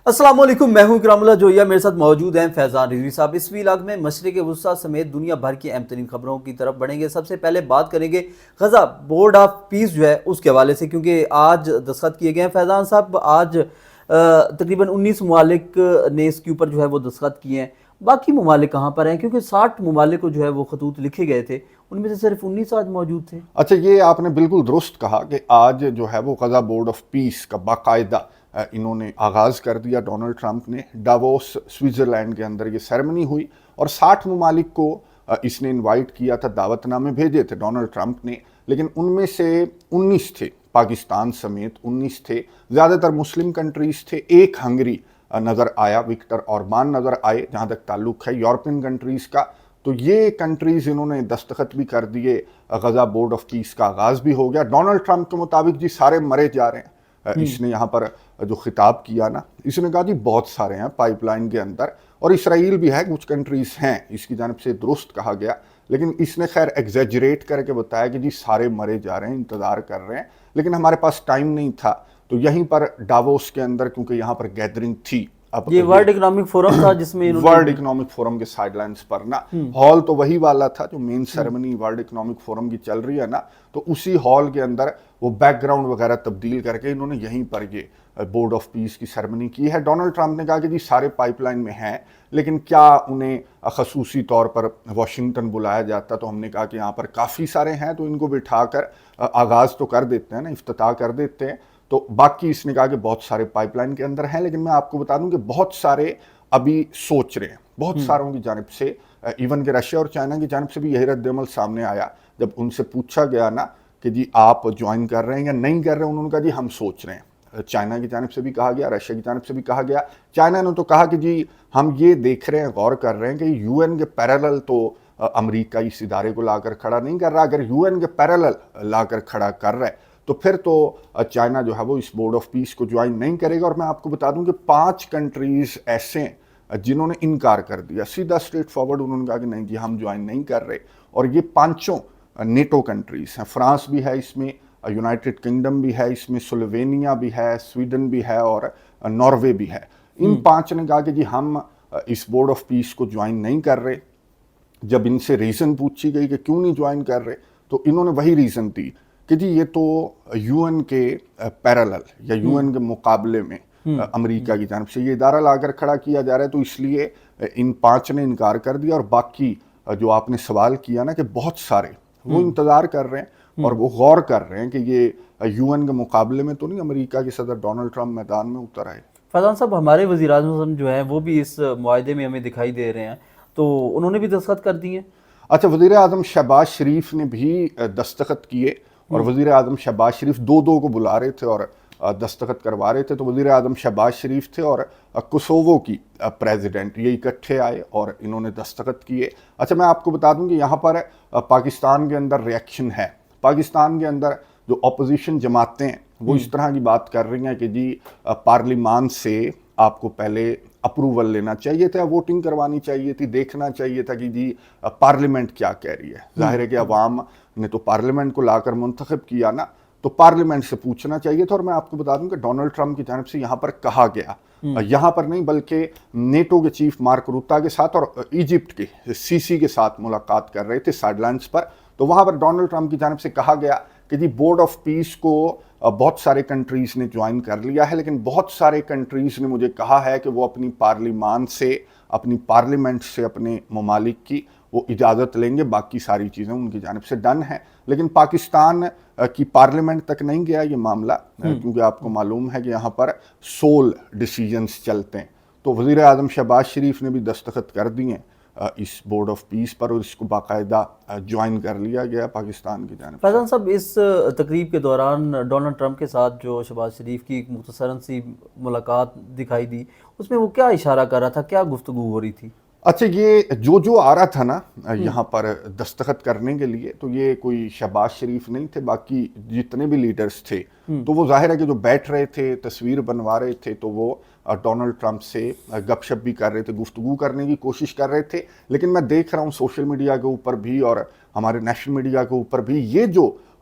السلام علیکم، میں ہوں اکرام اللہ جویا، میرے ساتھ موجود ہیں فیضان رضوی صاحب۔ اس ویلاگ میں مشرق وسطیٰ سمیت دنیا بھر کی اہم ترین خبروں کی طرف بڑھیں گے۔ سب سے پہلے بات کریں گے غزہ بورڈ آف پیس جو ہے اس کے حوالے سے، کیونکہ آج دستخط کیے گئے ہیں فیضان صاحب۔ آج تقریباً 19 ممالک نے اس کے اوپر جو ہے وہ دستخط کیے ہیں۔ باقی ممالک کہاں پر ہیں؟ کیونکہ 60 ممالک کو جو ہے وہ خطوط لکھے گئے تھے، ان میں سے صرف 19 آج موجود تھے۔ اچھا، یہ آپ نے بالکل درست کہا کہ آج جو ہے وہ غزہ بورڈ آف پیس کا باقاعدہ انہوں نے آغاز کر دیا۔ ڈونلڈ ٹرمپ نے ڈاووس سوئٹزرلینڈ کے اندر یہ سیرمنی ہوئی اور 60 ممالک کو اس نے انوائٹ کیا تھا، دعوت نامے بھیجے تھے ڈونلڈ ٹرمپ نے، لیکن ان میں سے 19 تھے، پاکستان سمیت 19 تھے، زیادہ تر مسلم کنٹریز تھے۔ ایک ہنگری نظر آیا، وکٹر اوربان نظر آئے جہاں تک تعلق ہے یورپین کنٹریز کا۔ تو یہ کنٹریز انہوں نے دستخط بھی کر دیے، غزہ بورڈ آف پیس کا آغاز بھی ہو گیا۔ ڈونلڈ ٹرمپ کے مطابق جی سارے مرے جا رہے ہیں۔ اس نے یہاں پر جو خطاب کیا نا، اس نے کہا جی بہت سارے ہیں پائپ لائن کے اندر، اور اسرائیل بھی ہے، کچھ کنٹریز ہیں اس کی جانب سے، درست کہا گیا، لیکن اس نے خیر ایگزیجریٹ کر کے بتایا کہ جی سارے مرے جا رہے ہیں، انتظار کر رہے ہیں، لیکن ہمارے پاس ٹائم نہیں تھا۔ تو یہیں پر ڈاووس کے اندر، کیونکہ یہاں پر گیدرنگ تھی، اب یہ ورلڈ اکنامک فورم تھا جس میں ورلڈ اکنامک فورم کے سائیڈ لائنز پر نا، ہال تو وہی والا تھا جو مین سیرمنی ورلڈ اکنامک فورم کی چل رہی ہے نا، تو اسی ہال کے اندر وہ بیک گراؤنڈ وغیرہ تبدیل کر کے انہوں نے یہیں پر یہ بورڈ آف پیس کی سیرمنی کی ہے۔ ڈونلڈ ٹرمپ نے کہا کہ جی سارے پائپ لائن میں ہیں، لیکن کیا انہیں خصوصی طور پر واشنگٹن بلایا جاتا؟ تو ہم نے کہا کہ یہاں پر کافی سارے ہیں، تو ان کو بٹھا کر آغاز تو کر دیتے ہیں نا، افتتاح کر دیتے ہیں۔ تو باقی اس نے کہا کہ بہت سارے پائپ لائن کے اندر ہیں، لیکن میں آپ کو بتا دوں کہ بہت سارے ابھی سوچ رہے ہیں، بہت ساروں کی جانب سے، ایون کہ رشیا اور چائنا کی جانب سے بھی یہی رد عمل سامنے آیا جب ان سے پوچھا گیا نا کہ جی آپ جوائن کر رہے ہیں یا نہیں کر رہے ہیں، انہوں نے کہا جی ہم سوچ رہے ہیں۔ چائنا کی جانب سے بھی کہا گیا، رشیا کی جانب سے بھی کہا گیا۔ چائنا نے تو کہا کہ جی ہم یہ دیکھ رہے ہیں، غور کر رہے ہیں کہ یو این کے پیرالل تو امریکہ اس ادارے کو لا کر کھڑا نہیں کر رہا، اگر یو این کے پیرالل لا کر کھڑا کر رہا ہے تو پھر تو چائنا جو ہے وہ اس بورڈ آف پیس کو جوائن نہیں کرے گا۔ اور میں آپ کو بتا دوں کہ 5 کنٹریز ایسے ہیں جنہوں نے انکار کر دیا، سیدھا اسٹریٹ فارورڈ انہوں نے کہا کہ نہیں جی ہم جوائن نہیں کر رہے، اور یہ 5 نیٹو کنٹریز ہیں۔ فرانس بھی ہے اس میں، یونائٹڈ کنگڈم بھی ہے اس میں، سلووینیا بھی ہے، سویڈن بھی ہے، اور ناروے بھی ہے۔ ان 5 نے کہا کہ جی ہم اس بورڈ آف پیس کو جوائن نہیں کر رہے۔ جب ان سے ریزن پوچھی گئی کہ کیوں نہیں جوائن کر رہے، تو انہوں نے وہی ریزن دی کہ جی یہ تو یو این کے پیرالل یا یو این کے مقابلے میں امریکہ کی جانب سے یہ ادارہ لا کر کھڑا کیا جا رہا ہے، تو اس لیے ان 5 نے انکار کر دیا۔ اور باقی جو آپ نے سوال کیا نا کہ بہت سارے وہ انتظار کر رہے ہیں اور وہ غور کر رہے ہیں کہ یہ یو این کے مقابلے میں تو نہیں امریکہ کے صدر ڈونلڈ ٹرمپ میدان میں اتر آئے۔ فیضان صاحب، ہمارے وزیر اعظم جو ہیں وہ بھی اس معاہدے میں ہمیں دکھائی دے رہے ہیں، تو انہوں نے بھی دستخط کر دیے۔ اچھا، وزیر اعظم شہباز شریف نے بھی دستخط کیے، اور وزیر اعظم شہباز شریف دو کو بلا رہے تھے اور دستخط کروا رہے تھے۔ تو وزیر اعظم شہباز شریف تھے اور کوسوو کی پریزیڈنٹ، یہ اکٹھے آئے اور انہوں نے دستخط کیے۔ اچھا، میں آپ کو بتا دوں کہ یہاں پر پاکستان کے اندر ریاکشن ہے۔ پاکستان کے اندر جو اپوزیشن جماعتیں ہیں وہ اس طرح کی بات کر رہی ہیں کہ جی پارلیمان سے آپ کو پہلے اپروول لینا چاہیے تھا، ووٹنگ کروانی چاہیے تھی، دیکھنا چاہیے تھا کہ جی پارلیمنٹ کیا کہہ رہی ہے۔ ظاہر ہے کہ عوام نے تو پارلیمنٹ کو لا کر منتخب کیا نا، تو پارلیمنٹ سے پوچھنا چاہیے تھا۔ اور میں آپ کو بتا دوں کہ ڈونلڈ ٹرمپ کی جانب سے یہاں پر کہا گیا، یہاں پر نہیں بلکہ نیٹو کے چیف مارک روتا کے ساتھ اور ایجپٹ کے سیسی کے ساتھ ملاقات کر رہے تھے سائیڈ لائنز پر، تو وہاں پر ڈونلڈ ٹرمپ کی جانب سے کہا گیا کہ جی بورڈ آف پیس کو بہت سارے کنٹریز نے جوائن کر لیا ہے، لیکن بہت سارے کنٹریز نے مجھے کہا ہے کہ وہ اپنی پارلیمان سے، اپنی پارلیمنٹ سے، اپنے ممالک کی وہ اجازت لیں گے، باقی ساری چیزیں ان کی جانب سے ڈن ہیں۔ لیکن پاکستان کی پارلیمنٹ تک نہیں گیا یہ معاملہ، کیونکہ آپ کو معلوم ہے کہ یہاں پر سول ڈیسیجنز چلتے ہیں۔ تو وزیر اعظم شہباز شریف نے بھی دستخط کر دیے اس بورڈ آف پیس پر، اور اس کو باقاعدہ جوائن کر لیا گیا پاکستان کی جانب سے۔ فیضان صاحب، اس تقریب کے دوران ڈونلڈ ٹرمپ کے ساتھ جو شہباز شریف کی ایک مختصراً سی ملاقات دکھائی دی، اس میں وہ کیا اشارہ کر رہا تھا، کیا گفتگو ہو رہی تھی؟ اچھا، یہ جو آ رہا تھا نا یہاں پر دستخط کرنے کے لیے، تو یہ کوئی شہباز شریف نہیں تھے، باقی جتنے بھی لیڈرز تھے تو وہ ظاہر ہے کہ جو بیٹھ رہے تھے، تصویر بنوا رہے تھے، تو وہ ڈونلڈ ٹرمپ سے گپ شپ بھی کر رہے تھے، گفتگو کرنے کی کوشش کر رہے تھے۔ لیکن میں دیکھ رہا ہوں سوشل میڈیا کے اوپر بھی اور ہمارے نیشنل میڈیا کے اوپر بھی یہ جو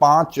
5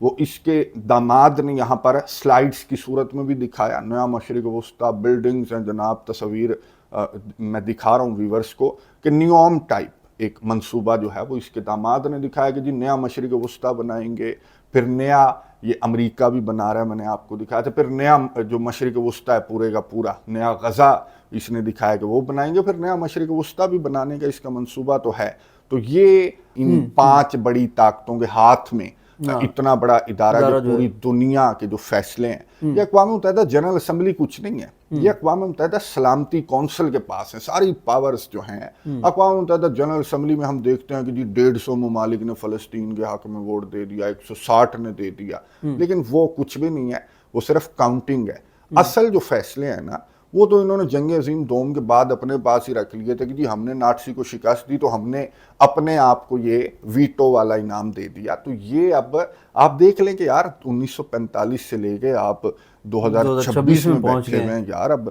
وہ اس کے داماد نے یہاں پر سلائڈز کی صورت میں بھی دکھایا. نیا مشرق وسطی بلڈنگز ہیں جناب, تصویر میں دکھا رہا ہوں ویورز کو کہ نیوم ٹائپ ایک منصوبہ جو ہے وہ اس کے داماد نے دکھایا کہ جی نیا مشرق وسطی بنائیں گے, پھر نیا یہ امریکہ بھی بنا رہا ہے, میں نے آپ کو دکھایا تھا, پھر نیا جو مشرق وسطی ہے پورے کا پورا نیا غزہ اس نے دکھایا کہ وہ بنائیں گے, پھر نیا مشرق وسطی بھی بنانے کا اس کا منصوبہ تو ہے. تو یہ ان 5 بڑی طاقتوں کے ہاتھ میں اتنا بڑا ادارہ جو پوری دنیا کے جو فیصلے ہیں, یہ اقوام متحدہ جنرل اسمبلی کچھ نہیں ہے, یہ اقوام متحدہ سلامتی کونسل کے پاس ہیں ساری پاورز جو ہیں. اقوام متحدہ جنرل اسمبلی میں ہم دیکھتے ہیں کہ جی 150 ممالک نے فلسطین کے حق میں ووٹ دے دیا, 160 نے دے دیا, لیکن وہ کچھ بھی نہیں ہے, وہ صرف کاؤنٹنگ ہے. اصل جو فیصلے ہیں نا وہ تو انہوں نے جنگ عظیم دوم کے بعد اپنے پاس ہی رکھ لیے تھے کہ جی ہم نے ناٹسی کو شکست دی تو ہم نے اپنے آپ کو یہ ویٹو والا انعام دے دیا. تو یہ اب آپ دیکھ لیں کہ یار 1945 سے لے کے آپ 2026 میں بیٹھے ہوئے ہیں یار, اب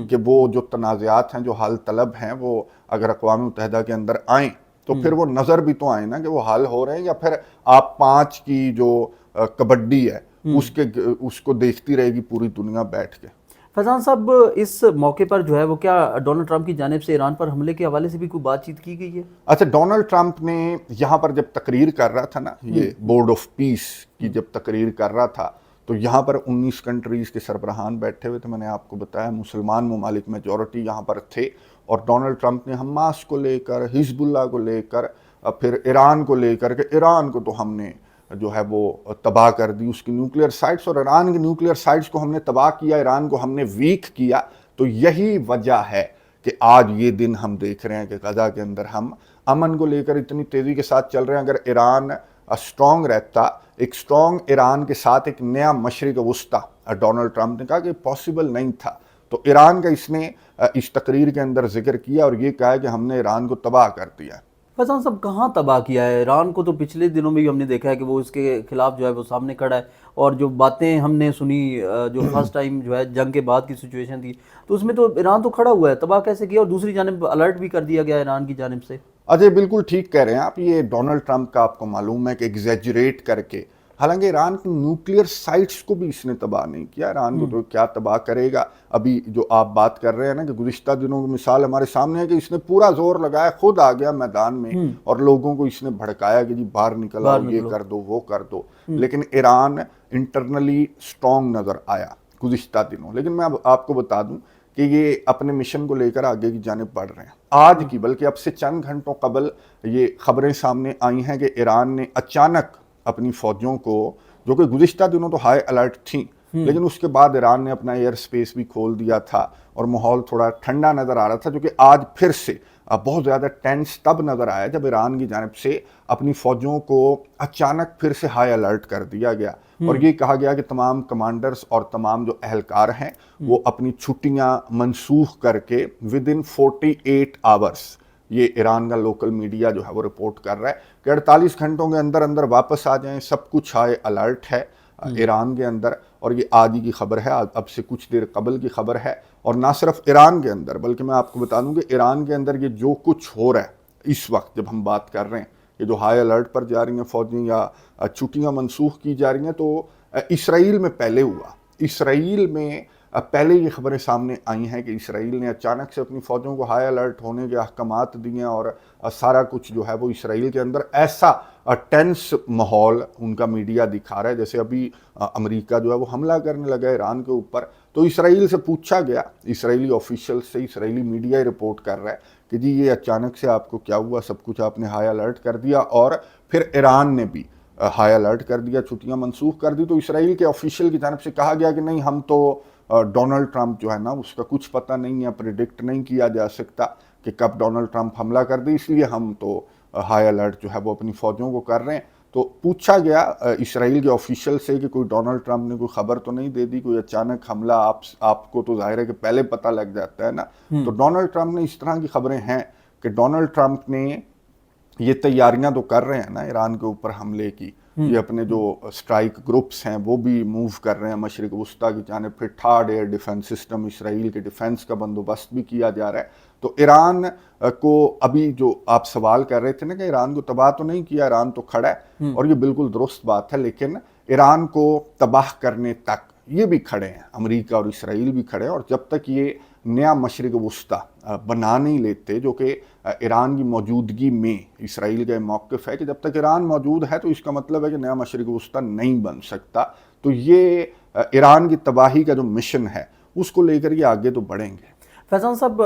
کہ وہ جو تنازعات ہیں جو حل طلب ہیں وہ اگر اقوام متحدہ کے اندر آئیں تو پھر وہ نظر بھی تو آئے نا کہ وہ حل ہو رہے ہیں, یا پھر آپ 5 کی جو کبڈی ہے اس کو دیکھتی رہے گی پوری دنیا بیٹھ کے. فیضان صاحب, اس موقع پر جو ہے وہ کیا ڈونلڈ ٹرمپ کی جانب سے ایران پر حملے کے حوالے سے بھی کوئی بات چیت کی گئی ہے؟ اچھا, ڈونلڈ ٹرمپ نے یہاں پر جب تقریر کر رہا تھا نا, یہ بورڈ آف پیس کی جب تقریر کر رہا تھا تو یہاں پر 19 کنٹریز کے سربراہان بیٹھے ہوئے تھے. میں نے آپ کو بتایا مسلمان ممالک میجورٹی یہاں پر تھے, اور ڈونلڈ ٹرمپ نے حماس کو لے کر, حزب اللہ کو لے کر, پھر ایران کو لے کر کہ ایران کو تو ہم نے جو ہے وہ تباہ کر دی, اس کی نیوکلیئر سائٹس, اور ایران کی نیوکلیئر سائٹس کو ہم نے تباہ کیا, ایران کو ہم نے ویک کیا. تو یہی وجہ ہے کہ آج یہ دن ہم دیکھ رہے ہیں کہ غزہ کے اندر ہم امن کو لے کر اتنی تیزی کے ساتھ چل رہے ہیں. اگر ایران اسٹرانگ رہتا, ایک اسٹرانگ ایران کے ساتھ ایک نیا مشرق وسطی ڈونلڈ ٹرمپ نے کہا کہ پاسبل نہیں تھا, تو ایران کا اس نے اس تقریر کے اندر ذکر کیا اور یہ کہا کہ ہم نے ایران کو تباہ کر دیا. فیضان صاحب, کہاں تباہ کیا ہے ایران کو؟ تو پچھلے دنوں میں بھی ہم نے دیکھا ہے کہ وہ اس کے خلاف جو ہے وہ سامنے کھڑا ہے, اور جو باتیں ہم نے سنی جو فرسٹ ٹائم جو ہے جنگ کے بعد کی سچویشن تھی, تو اس میں تو ایران تو کھڑا ہوا ہے, تباہ کیسے کیا؟ اور دوسری جانب الرٹ بھی کر دیا گیا ایران کی جانب سے. اجے بالکل ٹھیک کہہ رہے ہیں آپ, یہ ڈونلڈ ٹرمپ کا آپ کو معلوم ہے کہ ایگزیجریٹ کر کے, حالانکہ ایران کی نیوکلیئر سائٹس کو بھی اس نے تباہ نہیں کیا. ایران کو تو کیا تباہ کرے گا. ابھی جو آپ بات کر رہے ہیں نا کہ گزشتہ دنوں کی مثال ہمارے سامنے ہے کہ اس نے پورا زور لگایا, خود آ گیا میدان میں اور لوگوں کو اس نے بھڑکایا کہ جی باہر نکل آؤ, یہ کر دو وہ کر دو. لیکن ایران انٹرنلی سٹرونگ نظر آیا گزشتہ دنوں. لیکن میں اب آپ کو بتا دوں کہ یہ اپنے مشن کو لے کر آگے کی جانب بڑھ رہے ہیں. آج کی بلکہ اب سے چند گھنٹوں قبل یہ خبریں سامنے آئی ہیں کہ ایران نے اچانک اپنی فوجوں کو, جو کہ گزشتہ دنوں تو ہائی الرٹ تھیں, لیکن اس کے بعد ایران نے اپنا ایئر سپیس بھی کھول دیا تھا اور ماحول تھوڑا ٹھنڈا نظر آ رہا تھا, جو کہ آج پھر سے بہت زیادہ ٹینس تب نظر آیا جب ایران کی جانب سے اپنی فوجوں کو اچانک پھر سے ہائی الرٹ کر دیا گیا, اور یہ کہا گیا کہ تمام کمانڈرز اور تمام جو اہلکار ہیں وہ اپنی چھٹیاں منسوخ کر کے ودن 48 آورز, یہ ایران کا لوکل میڈیا جو ہے وہ رپورٹ کر رہا ہے کہ 48 گھنٹوں کے اندر اندر واپس آ جائیں. سب کچھ ہائی الرٹ ہے ایران کے اندر, اور یہ آج ہی کی خبر ہے, اب سے کچھ دیر قبل کی خبر ہے. اور نہ صرف ایران کے اندر بلکہ میں آپ کو بتا دوں کہ ایران کے اندر یہ جو کچھ ہو رہا ہے اس وقت جب ہم بات کر رہے ہیں, یہ جو ہائی الرٹ پر جا رہی ہیں فوجیں یا چھٹیاں منسوخ کی جا رہی ہیں, تو اسرائیل میں پہلے ہوا. اسرائیل میں پہلے یہ خبریں سامنے آئی ہیں کہ اسرائیل نے اچانک سے اپنی فوجوں کو ہائی الرٹ ہونے کے احکامات دیے, اور سارا کچھ جو ہے وہ اسرائیل کے اندر ایسا ٹینس ماحول ان کا میڈیا دکھا رہا ہے جیسے ابھی امریکہ جو ہے وہ حملہ کرنے لگا ایران کے اوپر. تو اسرائیل سے پوچھا گیا, اسرائیلی آفیشل سے, اسرائیلی میڈیا رپورٹ کر رہا ہے کہ جی یہ اچانک سے آپ کو کیا ہوا, سب کچھ آپ نے ہائی الرٹ کر دیا, اور پھر ایران نے بھی ہائی الرٹ کر دیا, چھٹیاں منسوخ کر دی. تو اسرائیل کے آفیشل کی جانب سے کہا گیا کہ نہیں, ہم تو ڈونلڈ ٹرمپ جو ہے نا اس کا کچھ پتہ نہیں ہے, پریڈکٹ نہیں کیا جا سکتا کہ کب ڈونلڈ ٹرمپ حملہ کر دے, اس لیے ہم تو ہائی الرٹ جو ہے وہ اپنی فوجوں کو کر رہے ہیں. تو پوچھا گیا اسرائیل کے آفیشل سے کہ کوئی ڈونلڈ ٹرمپ نے کوئی خبر تو نہیں دے دی, کوئی اچانک حملہ آپ کو تو ظاہر ہے کہ پہلے پتہ لگ جاتا ہے نا. تو ڈونلڈ ٹرمپ نے اس طرح کی خبریں ہیں کہ ڈونلڈ ٹرمپ نے یہ تیاریاں تو کر رہے ہیں نا ایران کے اوپر حملے کی, یہ اپنے جو اسٹرائک گروپس ہیں وہ بھی موو کر رہے ہیں مشرق وسطیٰ کی جانب, پھر تھرڈ ایئر ڈیفنس سسٹم اسرائیل کے ڈیفنس کا بندوبست بھی کیا جا رہا ہے. تو ایران کو ابھی جو آپ سوال کر رہے تھے نا کہ ایران کو تباہ تو نہیں کیا، ایران تو کھڑا ہے، اور یہ بالکل درست بات ہے، لیکن ایران کو تباہ کرنے تک یہ بھی کھڑے ہیں، امریکہ اور اسرائیل بھی کھڑے ہیں، اور جب تک یہ نیا مشرق وسطی بنا نہیں لیتے، جو کہ ایران کی موجودگی میں اسرائیل کا موقف ہے کہ جب تک ایران موجود ہے تو اس کا مطلب ہے کہ نیا مشرق وسطی نہیں بن سکتا، تو یہ ایران کی تباہی کا جو مشن ہے اس کو لے کر یہ آگے تو بڑھیں گے۔ فیضان صاحب،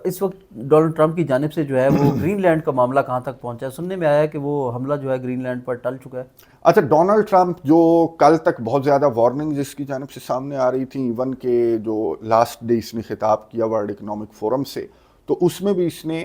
اس وقت ڈونلڈ ٹرمپ کی جانب سے جو ہے وہ گرین لینڈ کا معاملہ کہاں تک پہنچا ہے؟ سننے میں آیا ہے کہ وہ حملہ جو ہے گرین لینڈ پر ٹل چکا ہے۔ اچھا، ڈونلڈ ٹرمپ جو کل تک بہت زیادہ وارننگ جس کی جانب سے سامنے آ رہی تھی، ایون کہ جو لاسٹ ڈے اس نے خطاب کیا ورلڈ اکنامک فورم سے، تو اس میں بھی اس نے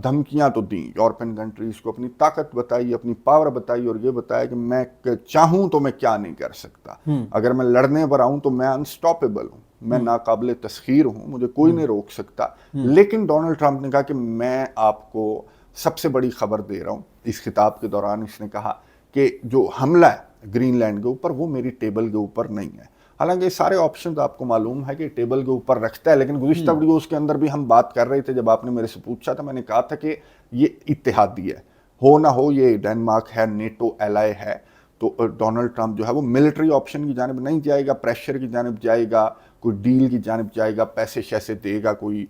دھمکیاں تو دیں، یورپین کنٹریز کو اپنی طاقت بتائی، اپنی پاور بتائی، اور یہ بتایا کہ میں چاہوں تو میں کیا نہیں کر سکتا، اگر میں لڑنے پر آؤں تو میں انسٹاپیبل ہوں، میں ناقابل تسخیر ہوں، مجھے کوئی نہیں روک سکتا۔ لیکن ڈونلڈ ٹرمپ نے کہا کہ میں آپ کو سب سے بڑی خبر دے رہا ہوں۔ اس خطاب کے دوران اس نے کہا کہ جو حملہ ہے گرین لینڈ کے اوپر وہ میری ٹیبل کے اوپر نہیں ہے، حالانکہ یہ سارے آپشنز آپ کو معلوم ہے کہ ٹیبل کے اوپر رکھتا ہے، لیکن گزشتہ ویڈیوز کے اندر بھی ہم بات کر رہے تھے، جب آپ نے میرے سے پوچھا تھا میں نے کہا تھا کہ یہ اتحادی ہے، ہو نہ ہو یہ ڈینمارک ہے، نیٹو ایلائی ہے، تو ڈونلڈ ٹرمپ جو ہے وہ ملٹری آپشن کی جانب نہیں جائے گا، پریشر کی جانب جائے گا، کوئی ڈیل کی جانب جائے گا، پیسے شیسے دے گا، کوئی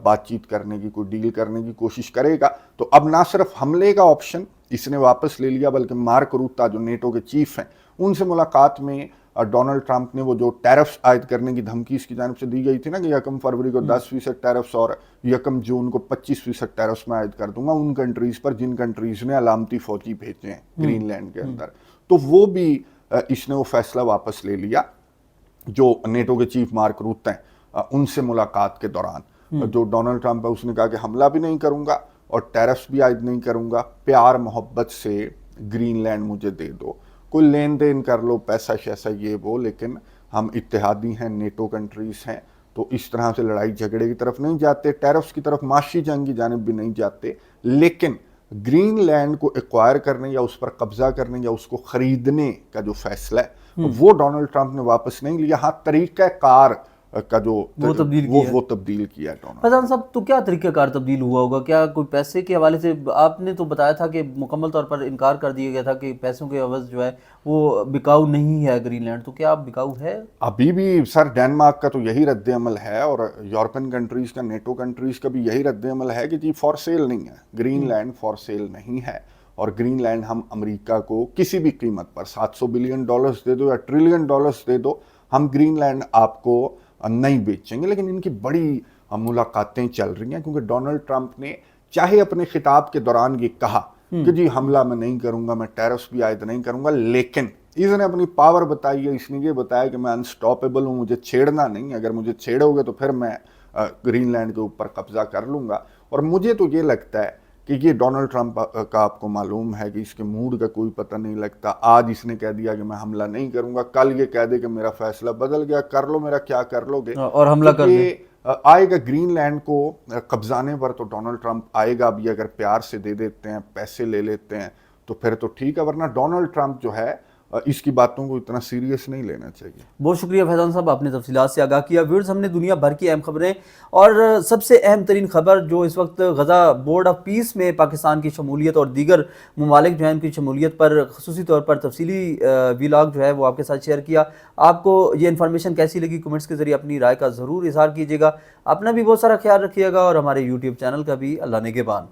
بات چیت کرنے کی، کوئی ڈیل کرنے کی کوشش کرے گا۔ تو اب نہ صرف حملے کا آپشن اس نے واپس لے لیا، بلکہ مارک روتا جو نیٹو کے چیف ہیں ان سے ملاقات میں ڈونلڈ ٹرمپ نے وہ جو ٹیرفز عائد کرنے کی دھمکی اس کی جانب سے دی گئی تھی نا کہ 1 فروری کو 10% ٹیرفز اور 1 جون کو 25% ٹیرفز میں عائد کر دوں گا ان کنٹریز پر جن کنٹریز نے علامتی فوجی بھیجے ہیں گرین لینڈ کے اندر، تو وہ بھی اس نے وہ فیصلہ واپس لے لیا۔ جو نیٹو کے چیف مارک روت ہیں ان سے ملاقات کے دوران جو ڈونلڈ ٹرمپ ہے اس نے کہا کہ حملہ بھی نہیں کروں گا اور ٹیرفز بھی عائد نہیں کروں گا، پیار محبت سے گرین لینڈ مجھے دے دو، کوئی لین دین کر لو، پیسہ شیسا یہ وہ، لیکن ہم اتحادی ہیں، نیٹو کنٹریز ہیں، تو اس طرح سے لڑائی جھگڑے کی طرف نہیں جاتے، ٹیرفز کی طرف، معاشی جنگ کی جانب بھی نہیں جاتے، لیکن گرین لینڈ کو ایکوائر کرنے یا اس پر قبضہ کرنے یا اس کو خریدنے کا جو فیصلہ ہے وہ ڈونلڈ ٹرمپ نے واپس نہیں لیا، ہاں طریقہ کار کا جو وہ تبدیل کیا ہے ڈونلڈ۔ فیضان صاحب، تو کیا طریقہ کار تبدیل ہوا ہوگا؟ کیا کوئی پیسے کے حوالے سے؟ آپ نے تو بتایا تھا کہ مکمل طور پر انکار کر دیا گیا تھا کہ پیسوں کے عوض جو ہے وہ بکاؤ نہیں ہے گرین لینڈ، تو کیا بکاؤ ہے؟ ابھی بھی سر ڈینمارک کا تو یہی رد عمل ہے، اور یورپین کنٹریز کا، نیٹو کنٹریز کا بھی یہی رد عمل ہے کہ جی فار سیل نہیں ہے گرین لینڈ، فار سیل نہیں ہے، اور گرین لینڈ ہم امریکہ کو کسی بھی قیمت پر $700 بلین دے دو یا $1 ٹریلین دے دو، ہم گرین لینڈ آپ کو نہیں بیچیں گے۔ لیکن ان کی بڑی ملاقاتیں چل رہی ہیں، کیونکہ ڈونلڈ ٹرمپ نے چاہے اپنے خطاب کے دوران یہ کہا کہ جی حملہ میں نہیں کروں گا، میں ٹیرفز بھی عائد نہیں کروں گا، لیکن اس نے اپنی پاور بتائی ہے، اس نے یہ بتایا کہ میں انسٹاپیبل ہوں، مجھے چھیڑنا نہیں، اگر مجھے چھیڑو گے تو پھر میں گرین لینڈ کے اوپر قبضہ کر لوں گا۔ اور مجھے تو یہ لگتا ہے کہ یہ ڈونلڈ ٹرمپ کا آپ کو معلوم ہے کہ اس کے موڈ کا کوئی پتہ نہیں لگتا، آج اس نے کہہ دیا کہ میں حملہ نہیں کروں گا، کل یہ کہہ دے کہ میرا فیصلہ بدل گیا، کر لو میرا کیا کر لو گے، اور حملہ کر دے آئے گا گرین لینڈ کو قبضانے پر، تو ڈونلڈ ٹرمپ آئے گا بھی، اگر پیار سے دے دیتے ہیں، پیسے لے لیتے ہیں تو پھر تو ٹھیک ہے، ورنہ ڈونلڈ ٹرمپ جو ہے اس کی باتوں کو اتنا سیریس نہیں لینا چاہیے۔ بہت شکریہ فیضان صاحب، آپ نے تفصیلات سے آگاہ کیا۔ ویورز، ہم نے دنیا بھر کی اہم خبریں اور سب سے اہم ترین خبر جو اس وقت غزہ بورڈ آف پیس میں پاکستان کی شمولیت اور دیگر ممالک جو ہیں ان کی شمولیت پر خصوصی طور پر تفصیلی ویلاگ جو ہے وہ آپ کے ساتھ شیئر کیا۔ آپ کو یہ انفارمیشن کیسی لگی؟ کمنٹس کے ذریعے اپنی رائے کا ضرور اظہار کیجیے گا۔ اپنا بھی بہت سارا خیال رکھیے گا اور ہمارے یوٹیوب چینل کا بھی۔ اللہ نگہبان۔